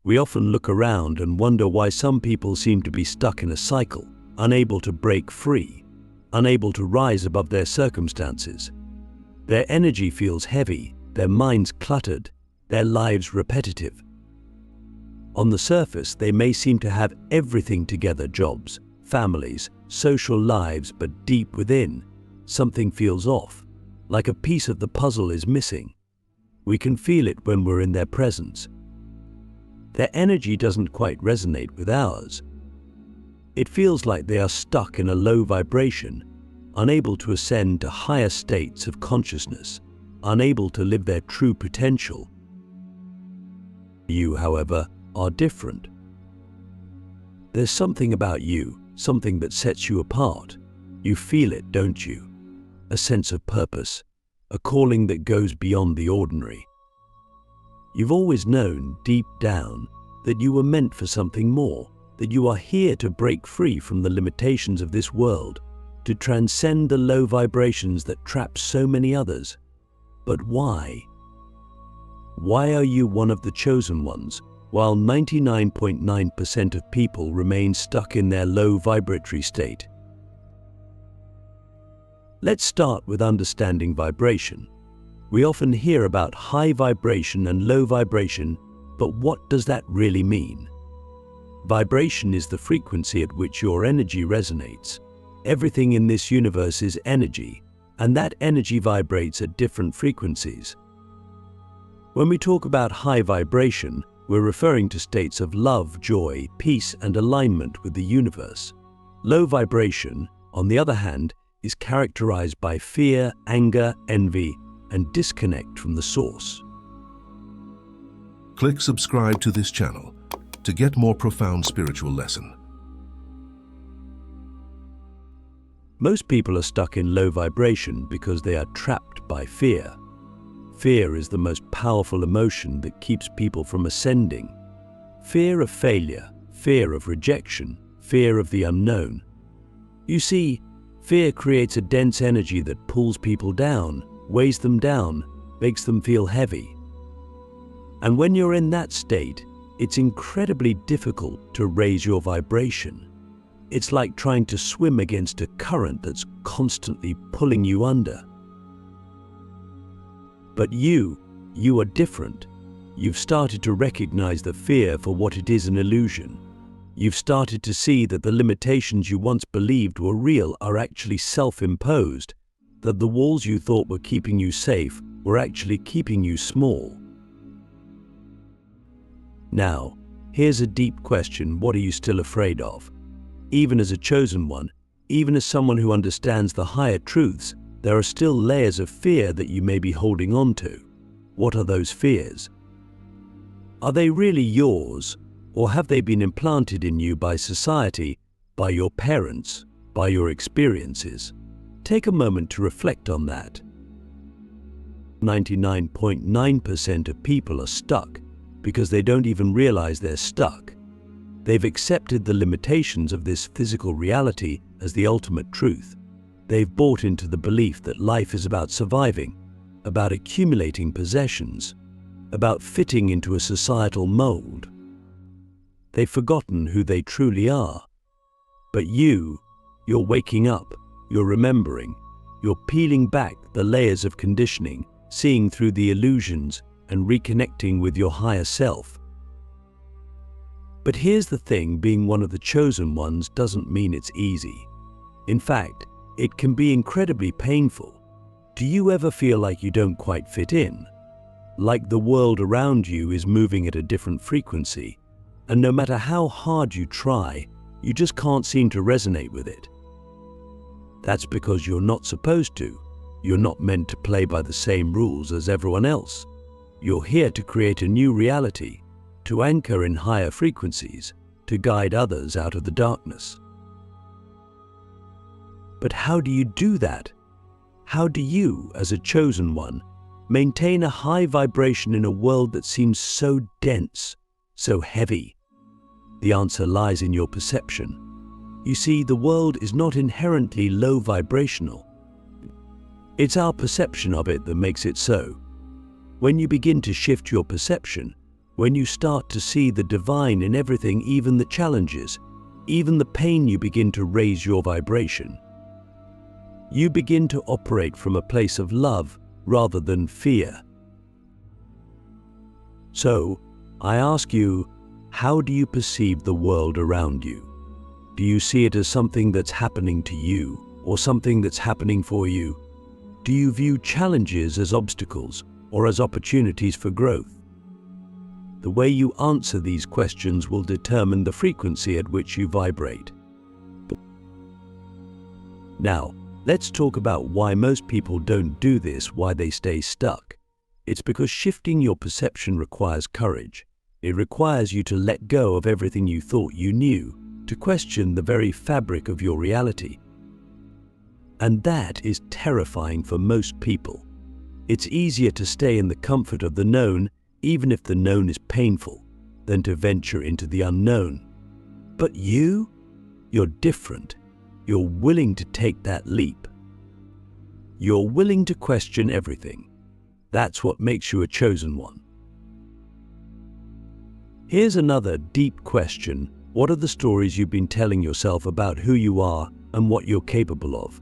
We often look around and wonder why some people seem to be stuck in a cycle, unable to break free, unable to rise above their circumstances. Their energy feels heavy, their minds cluttered, their lives repetitive. On the surface, they may seem to have everything together: jobs, families, social lives, but deep within, something feels off, like a piece of the puzzle is missing. We can feel it when we're in their presence. Their energy doesn't quite resonate with ours. It feels like they are stuck in a low vibration, unable to ascend to higher states of consciousness, unable to live their true potential. You, however, are different. There's something about you, something that sets you apart. You feel it, don't you? A sense of purpose, a calling that goes beyond the ordinary. You've always known, deep down, that you were meant for something more, that you are here to break free from the limitations of this world, to transcend the low vibrations that trap so many others. But why? Why are you one of the chosen ones, while 99.9% of people remain stuck in their low vibratory state? Let's start with understanding vibration. We often hear about high vibration and low vibration, but what does that really mean? Vibration is the frequency at which your energy resonates. Everything in this universe is energy, and that energy vibrates at different frequencies. When we talk about high vibration, we're referring to states of love, joy, peace, and alignment with the universe. Low vibration, on the other hand, is characterized by fear, anger, envy, and disconnect from the source. Click subscribe to this channel to get more profound spiritual lesson. Most people are stuck in low vibration because they are trapped by fear. Fear is the most powerful emotion that keeps people from ascending. Fear of failure, fear of rejection, fear of the unknown. You see, fear creates a dense energy that pulls people down, weighs them down, makes them feel heavy. And when you're in that state, it's incredibly difficult to raise your vibration. It's like trying to swim against a current that's constantly pulling you under. But you are different. You've started to recognize the fear for what it is, an illusion. You've started to see that the limitations you once believed were real are actually self-imposed, that the walls you thought were keeping you safe were actually keeping you small. Now, here's a deep question: what are you still afraid of? Even as a chosen one, even as someone who understands the higher truths, there are still layers of fear that you may be holding on to. What are those fears? Are they really yours, or have they been implanted in you by society, by your parents, by your experiences? Take a moment to reflect on that. 99.9% of people are stuck because they don't even realize they're stuck. They've accepted the limitations of this physical reality as the ultimate truth. They've bought into the belief that life is about surviving, about accumulating possessions, about fitting into a societal mold. They've forgotten who they truly are. But you're waking up, you're remembering, you're peeling back the layers of conditioning, seeing through the illusions, and reconnecting with your higher self. But here's the thing: being one of the chosen ones doesn't mean it's easy. In fact, it can be incredibly painful. Do you ever feel like you don't quite fit in? Like the world around you is moving at a different frequency, and no matter how hard you try, you just can't seem to resonate with it? That's because you're not supposed to. You're not meant to play by the same rules as everyone else. You're here to create a new reality, to anchor in higher frequencies, to guide others out of the darkness. But how do you do that? How do you, as a chosen one, maintain a high vibration in a world that seems so dense, so heavy? The answer lies in your perception. You see, the world is not inherently low vibrational. It's our perception of it that makes it so. When you begin to shift your perception, when you start to see the divine in everything, even the challenges, even the pain, you begin to raise your vibration. You begin to operate from a place of love rather than fear. So, I ask you, how do you perceive the world around you? Do you see it as something that's happening to you or something that's happening for you? Do you view challenges as obstacles or as opportunities for growth? The way you answer these questions will determine the frequency at which you vibrate. Now, let's talk about why most people don't do this, why they stay stuck. It's because shifting your perception requires courage. It requires you to let go of everything you thought you knew, to question the very fabric of your reality. And that is terrifying for most people. It's easier to stay in the comfort of the known, even if the known is painful, than to venture into the unknown. But you're different. You're willing to take that leap. You're willing to question everything. That's what makes you a chosen one. Here's another deep question. What are the stories you've been telling yourself about who you are and what you're capable of?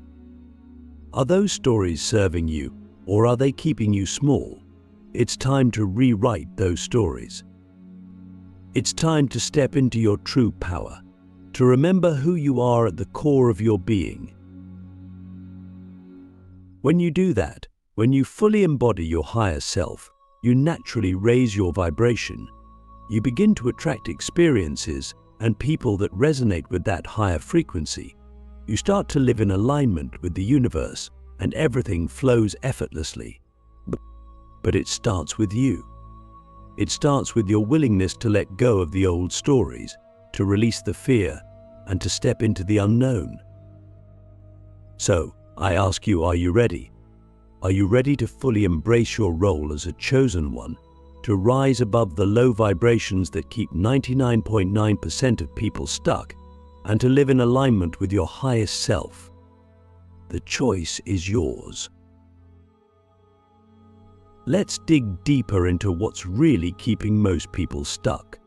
Are those stories serving you, or are they keeping you small? It's time to rewrite those stories. It's time to step into your true power, to remember who you are at the core of your being. When you do that, when you fully embody your higher self, you naturally raise your vibration. You begin to attract experiences and people that resonate with that higher frequency. You start to live in alignment with the universe, and everything flows effortlessly. But it starts with you. It starts with your willingness to let go of the old stories, to release the fear, and to step into the unknown. So, I ask you, are you ready? Are you ready to fully embrace your role as a chosen one, to rise above the low vibrations that keep 99.9% of people stuck, and to live in alignment with your highest self? The choice is yours. Let's dig deeper into what's really keeping most people stuck.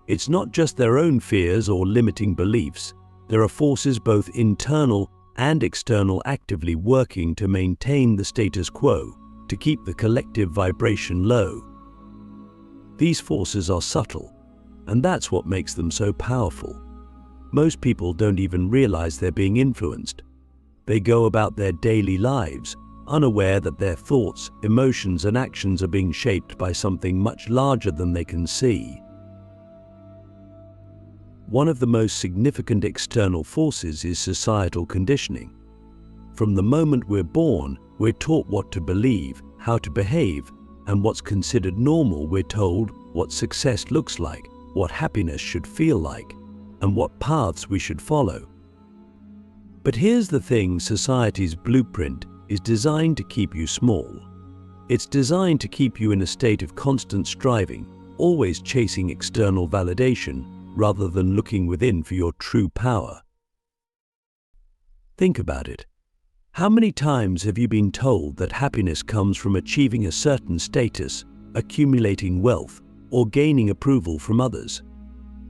It's not just their own fears or limiting beliefs. There are forces both internal and external actively working to maintain the status quo, to keep the collective vibration low. These forces are subtle, and that's what makes them so powerful. Most people don't even realize they're being influenced. They go about their daily lives, unaware that their thoughts, emotions, and actions are being shaped by something much larger than they can see. One of the most significant external forces is societal conditioning. From the moment we're born, we're taught what to believe, how to behave, and what's considered normal. We're told what success looks like, what happiness should feel like, and what paths we should follow. But here's the thing: society's blueprint is designed to keep you small. It's designed to keep you in a state of constant striving, always chasing external validation, rather than looking within for your true power. Think about it. How many times have you been told that happiness comes from achieving a certain status, accumulating wealth, or gaining approval from others?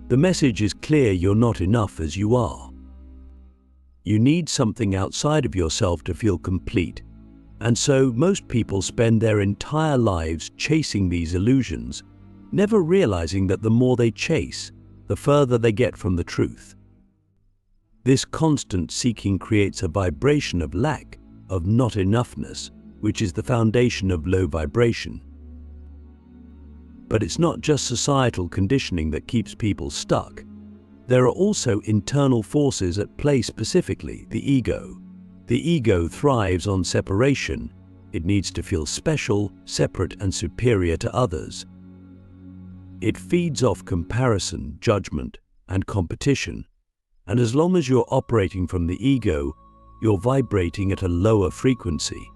The message is clear: you're not enough as you are. You need something outside of yourself to feel complete. And so most people spend their entire lives chasing these illusions, never realizing that the more they chase, the further they get from the truth. This constant seeking creates a vibration of lack, of not enoughness, which is the foundation of low vibration. But it's not just societal conditioning that keeps people stuck. There are also internal forces at play, specifically the ego. The ego thrives on separation. It needs to feel special, separate, and superior to others. It feeds off comparison, judgment, and competition. And as long as you're operating from the ego, you're vibrating at a lower frequency.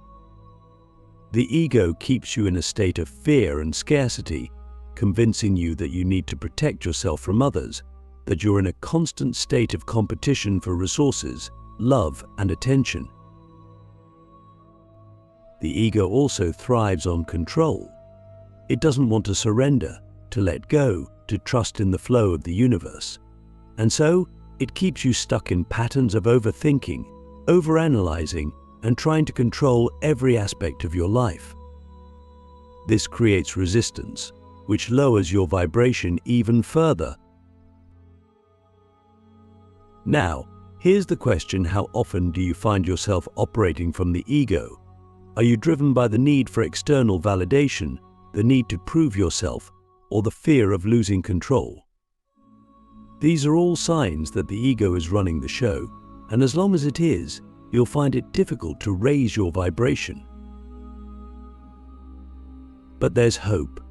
The ego keeps you in a state of fear and scarcity, convincing you that you need to protect yourself from others, that you're in a constant state of competition for resources, love, and attention. The ego also thrives on control. It doesn't want to surrender. to let go, to trust in the flow of the universe. And so, it keeps you stuck in patterns of overthinking, overanalyzing, and trying to control every aspect of your life. This creates resistance, which lowers your vibration even further. Now, here's the question: how often do you find yourself operating from the ego? Are you driven by the need for external validation, the need to prove yourself, or the fear of losing control? These are all signs that the ego is running the show, and as long as it is, you'll find it difficult to raise your vibration. But there's hope.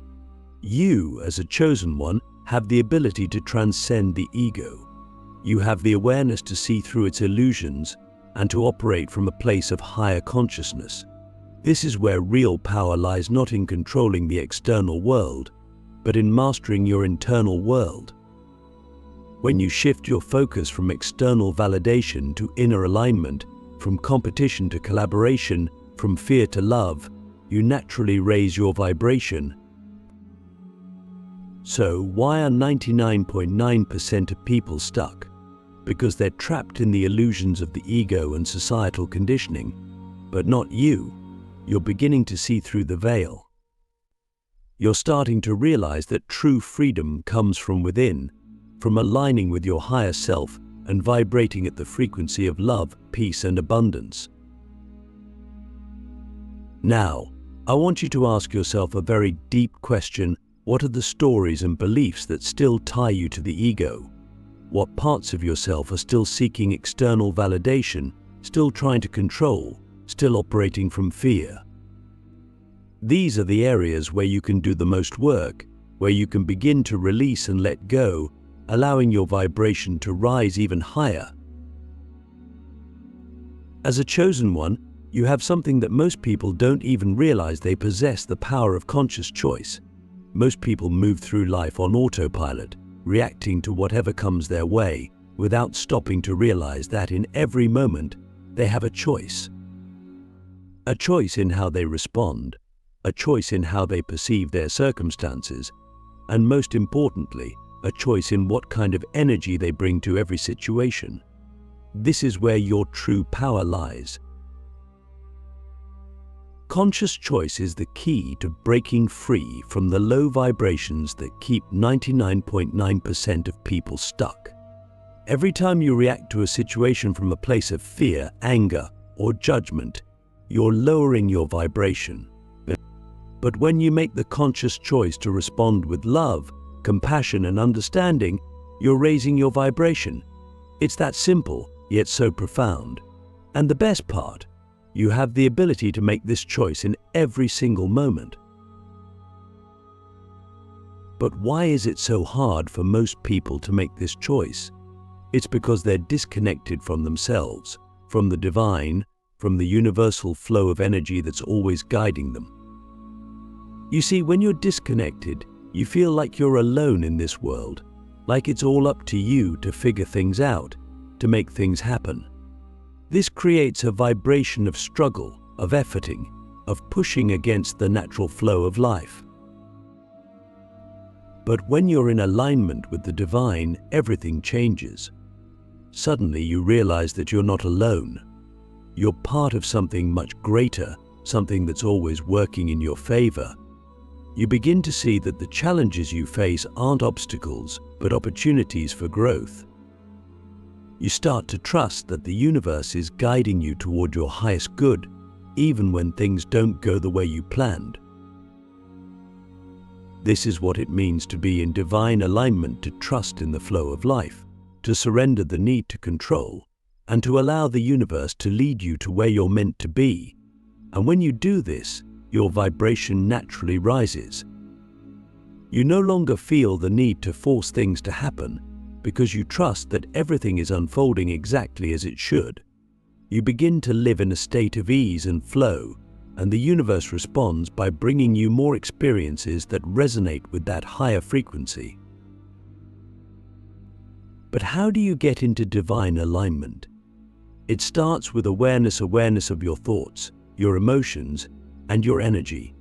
You, as a chosen one, have the ability to transcend the ego. You have the awareness to see through its illusions and to operate from a place of higher consciousness. This is where real power lies, not in controlling the external world, but in mastering your internal world. When you shift your focus from external validation to inner alignment, from competition to collaboration, from fear to love, you naturally raise your vibration. So, why are 99.9% of people stuck? Because they're trapped in the illusions of the ego and societal conditioning. But not you. You're beginning to see through the veil. You're starting to realize that true freedom comes from within, from aligning with your higher self and vibrating at the frequency of love, peace, and abundance. Now, I want you to ask yourself a very deep question. What are the stories and beliefs that still tie you to the ego? What parts of yourself are still seeking external validation, still trying to control, still operating from fear? These are the areas where you can do the most work, where you can begin to release and let go, allowing your vibration to rise even higher. As a chosen one, you have something that most people don't even realize they possess: the power of conscious choice. Most people move through life on autopilot, reacting to whatever comes their way, without stopping to realize that in every moment they have a choice. A choice in how they respond, a choice in how they perceive their circumstances, and most importantly, a choice in what kind of energy they bring to every situation. This is where your true power lies. Conscious choice is the key to breaking free from the low vibrations that keep 99.9% of people stuck. Every time you react to a situation from a place of fear, anger, or judgment, you're lowering your vibration. But when you make the conscious choice to respond with love, compassion, and understanding, you're raising your vibration. It's that simple, yet so profound. And the best part, you have the ability to make this choice in every single moment. But why is it so hard for most people to make this choice? It's because they're disconnected from themselves, from the divine, from the universal flow of energy that's always guiding them. You see, when you're disconnected, you feel like you're alone in this world, like it's all up to you to figure things out, to make things happen. This creates a vibration of struggle, of efforting, of pushing against the natural flow of life. But when you're in alignment with the divine, everything changes. Suddenly you realize that you're not alone. You're part of something much greater, something that's always working in your favor. You begin to see that the challenges you face aren't obstacles, but opportunities for growth. You start to trust that the universe is guiding you toward your highest good, even when things don't go the way you planned. This is what it means to be in divine alignment, to trust in the flow of life, to surrender the need to control, and to allow the universe to lead you to where you're meant to be. And when you do this, your vibration naturally rises. You no longer feel the need to force things to happen, because you trust that everything is unfolding exactly as it should. You begin to live in a state of ease and flow, and the universe responds by bringing you more experiences that resonate with that higher frequency. But how do you get into divine alignment? It starts with awareness of your thoughts, your emotions, and your energy.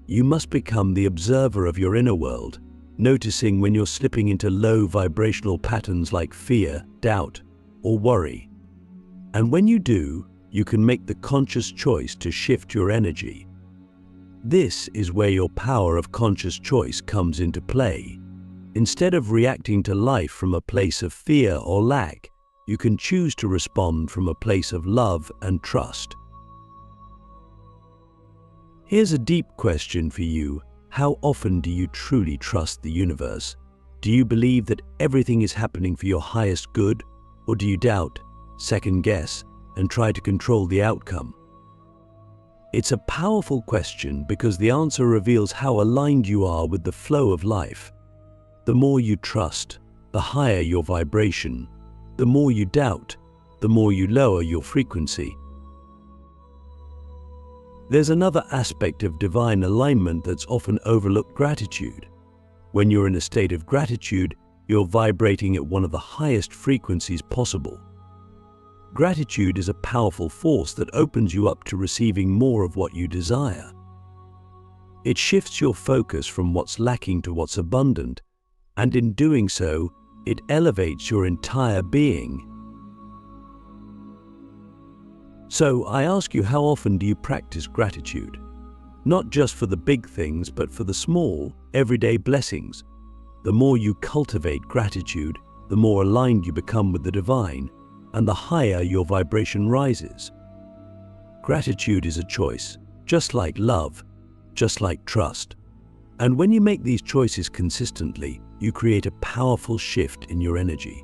You must become the observer of your inner world, noticing when you're slipping into low vibrational patterns like fear, doubt, or worry. And when you do, you can make the conscious choice to shift your energy. This is where your power of conscious choice comes into play. Instead of reacting to life from a place of fear or lack, you can choose to respond from a place of love and trust. Here's a deep question for you. How often do you truly trust the universe? Do you believe that everything is happening for your highest good, or do you doubt, second guess, and try to control the outcome? It's a powerful question because the answer reveals how aligned you are with the flow of life. The more you trust, the higher your vibration. The more you doubt, the more you lower your frequency. There's another aspect of divine alignment that's often overlooked: gratitude. When you're in a state of gratitude, you're vibrating at one of the highest frequencies possible. Gratitude is a powerful force that opens you up to receiving more of what you desire. It shifts your focus from what's lacking to what's abundant, and in doing so, it elevates your entire being. So I ask you, how often do you practice gratitude? Not just for the big things, but for the small, everyday blessings. The more you cultivate gratitude, the more aligned you become with the divine, and the higher your vibration rises. Gratitude is a choice, just like love, just like trust. And when you make these choices consistently, you create a powerful shift in your energy.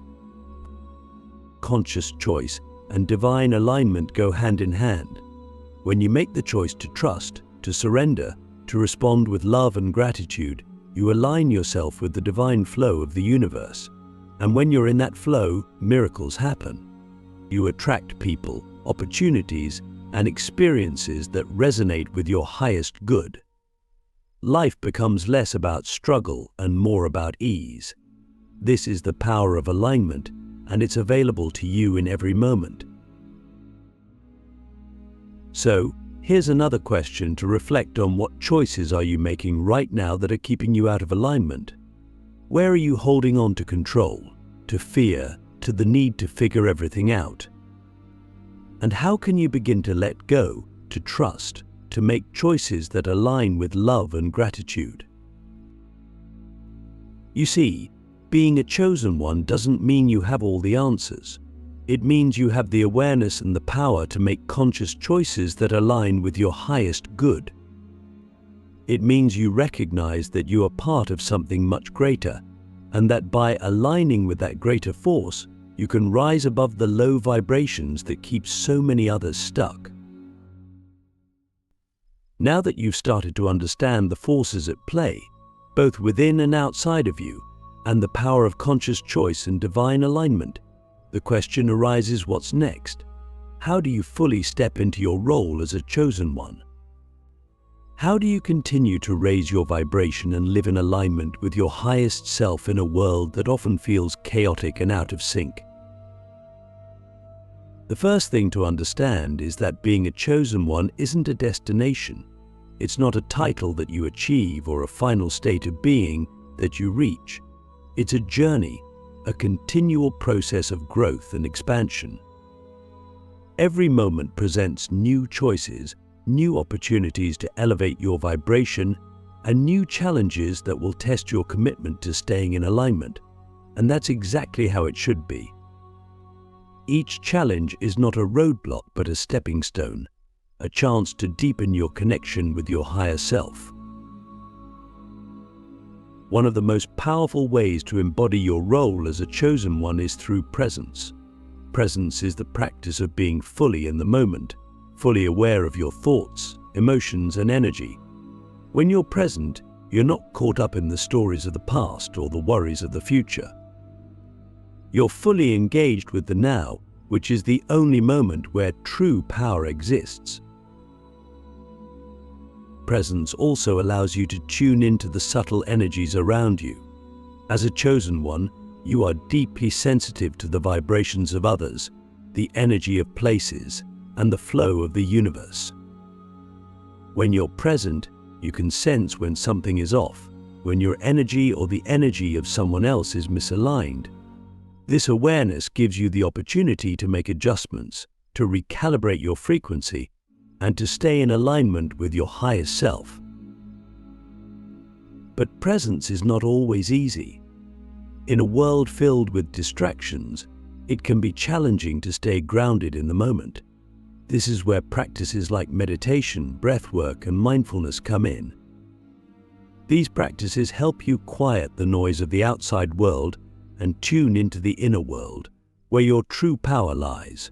Conscious choice and divine alignment go hand in hand. When you make the choice to trust, to surrender, to respond with love and gratitude, you align yourself with the divine flow of the universe. And when you're in that flow, miracles happen. You attract people, opportunities, and experiences that resonate with your highest good. Life becomes less about struggle and more about ease. This is the power of alignment, and it's available to you in every moment. So, here's another question to reflect on: what choices are you making right now that are keeping you out of alignment? Where are you holding on to control, to fear, to the need to figure everything out? And how can you begin to let go, to trust, to make choices that align with love and gratitude? You see, being a chosen one doesn't mean you have all the answers. It means you have the awareness and the power to make conscious choices that align with your highest good. It means you recognize that you are part of something much greater, and that by aligning with that greater force, you can rise above the low vibrations that keep so many others stuck. Now that you've started to understand the forces at play, both within and outside of you, and the power of conscious choice and divine alignment, the question arises: what's next? How do you fully step into your role as a chosen one? How do you continue to raise your vibration and live in alignment with your highest self in a world that often feels chaotic and out of sync? The first thing to understand is that being a chosen one isn't a destination. It's not a title that you achieve or a final state of being that you reach. It's a journey, a continual process of growth and expansion. Every moment presents new choices, new opportunities to elevate your vibration, and new challenges that will test your commitment to staying in alignment. And that's exactly how it should be. Each challenge is not a roadblock but a stepping stone, a chance to deepen your connection with your higher self. One of the most powerful ways to embody your role as a chosen one is through presence. Presence is the practice of being fully in the moment, fully aware of your thoughts, emotions, and energy. When you're present, you're not caught up in the stories of the past or the worries of the future. You're fully engaged with the now, which is the only moment where true power exists. Presence also allows you to tune into the subtle energies around you. As a chosen one, you are deeply sensitive to the vibrations of others, the energy of places, and the flow of the universe. When you're present, you can sense when something is off, when your energy or the energy of someone else is misaligned. This awareness gives you the opportunity to make adjustments, to recalibrate your frequency, and to stay in alignment with your highest self. But presence is not always easy. In a world filled with distractions, it can be challenging to stay grounded in the moment. This is where practices like meditation, breathwork, and mindfulness come in. These practices help you quiet the noise of the outside world and tune into the inner world, where your true power lies.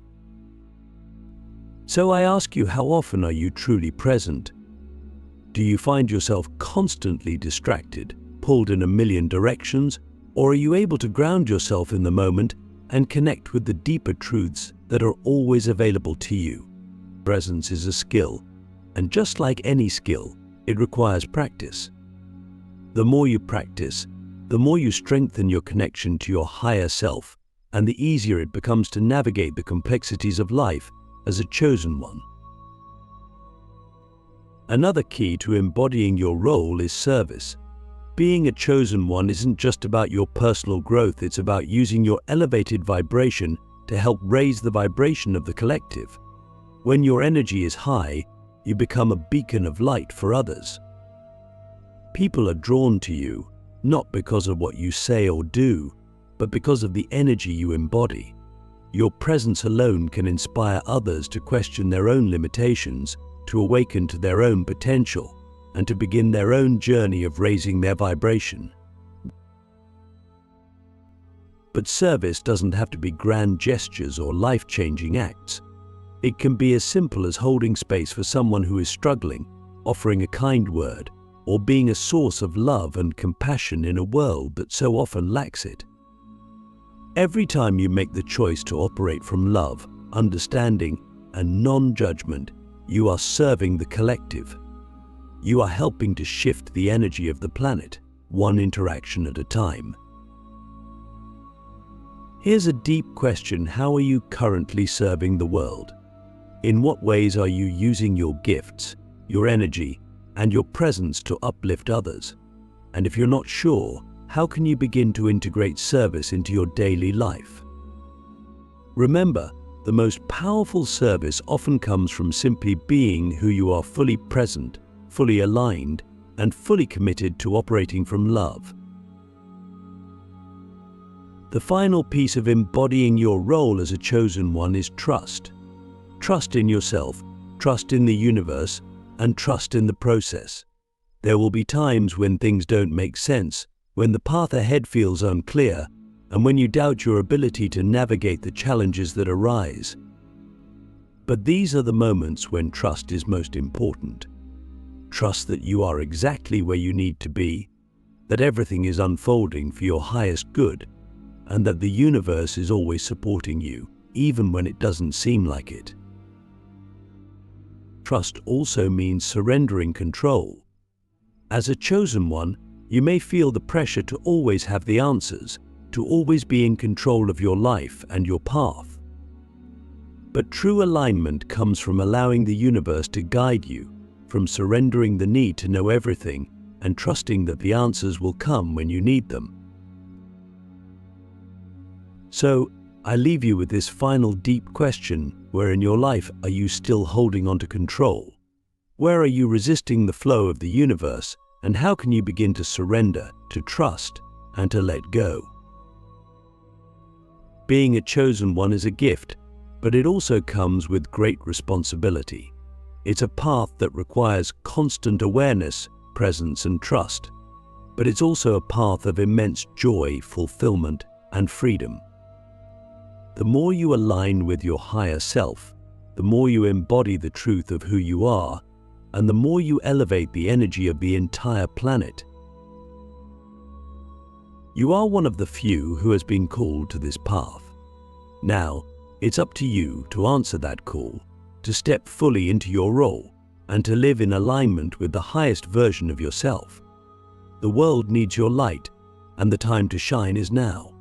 So I ask you, how often are you truly present? Do you find yourself constantly distracted, pulled in a million directions, or are you able to ground yourself in the moment and connect with the deeper truths that are always available to you? Presence is a skill, and just like any skill, it requires practice. The more you practice, the more you strengthen your connection to your higher self, and the easier it becomes to navigate the complexities of life as a chosen one. Another key to embodying your role is service. Being a chosen one isn't just about your personal growth, it's about using your elevated vibration to help raise the vibration of the collective. When your energy is high, you become a beacon of light for others. People are drawn to you, not because of what you say or do, but because of the energy you embody. Your presence alone can inspire others to question their own limitations, to awaken to their own potential, and to begin their own journey of raising their vibration. But service doesn't have to be grand gestures or life-changing acts. It can be as simple as holding space for someone who is struggling, offering a kind word, or being a source of love and compassion in a world that so often lacks it. Every time you make the choice to operate from love, understanding, and non-judgment, you are serving the collective. You are helping to shift the energy of the planet, one interaction at a time. Here's a deep question: how are you currently serving the world? In what ways are you using your gifts, your energy, and your presence to uplift others? And if you're not sure, how can you begin to integrate service into your daily life? Remember, the most powerful service often comes from simply being who you are, fully present, fully aligned, and fully committed to operating from love. The final piece of embodying your role as a chosen one is trust. Trust in yourself, trust in the universe, and trust in the process. There will be times when things don't make sense, when the path ahead feels unclear, and when you doubt your ability to navigate the challenges that arise. But these are the moments when trust is most important. Trust that you are exactly where you need to be, that everything is unfolding for your highest good, and that the universe is always supporting you, even when it doesn't seem like it. Trust also means surrendering control. As a chosen one, you may feel the pressure to always have the answers, to always be in control of your life and your path. But true alignment comes from allowing the universe to guide you, from surrendering the need to know everything and trusting that the answers will come when you need them. So, I leave you with this final deep question: where in your life are you still holding on to control? Where are you resisting the flow of the universe, and how can you begin to surrender, to trust, and to let go? Being a chosen one is a gift, but it also comes with great responsibility. It's a path that requires constant awareness, presence, and trust, but it's also a path of immense joy, fulfillment, and freedom. The more you align with your higher self, the more you embody the truth of who you are, and the more you elevate the energy of the entire planet. You are one of the few who has been called to this path. Now, it's up to you to answer that call, to step fully into your role, and to live in alignment with the highest version of yourself. The world needs your light, and the time to shine is now.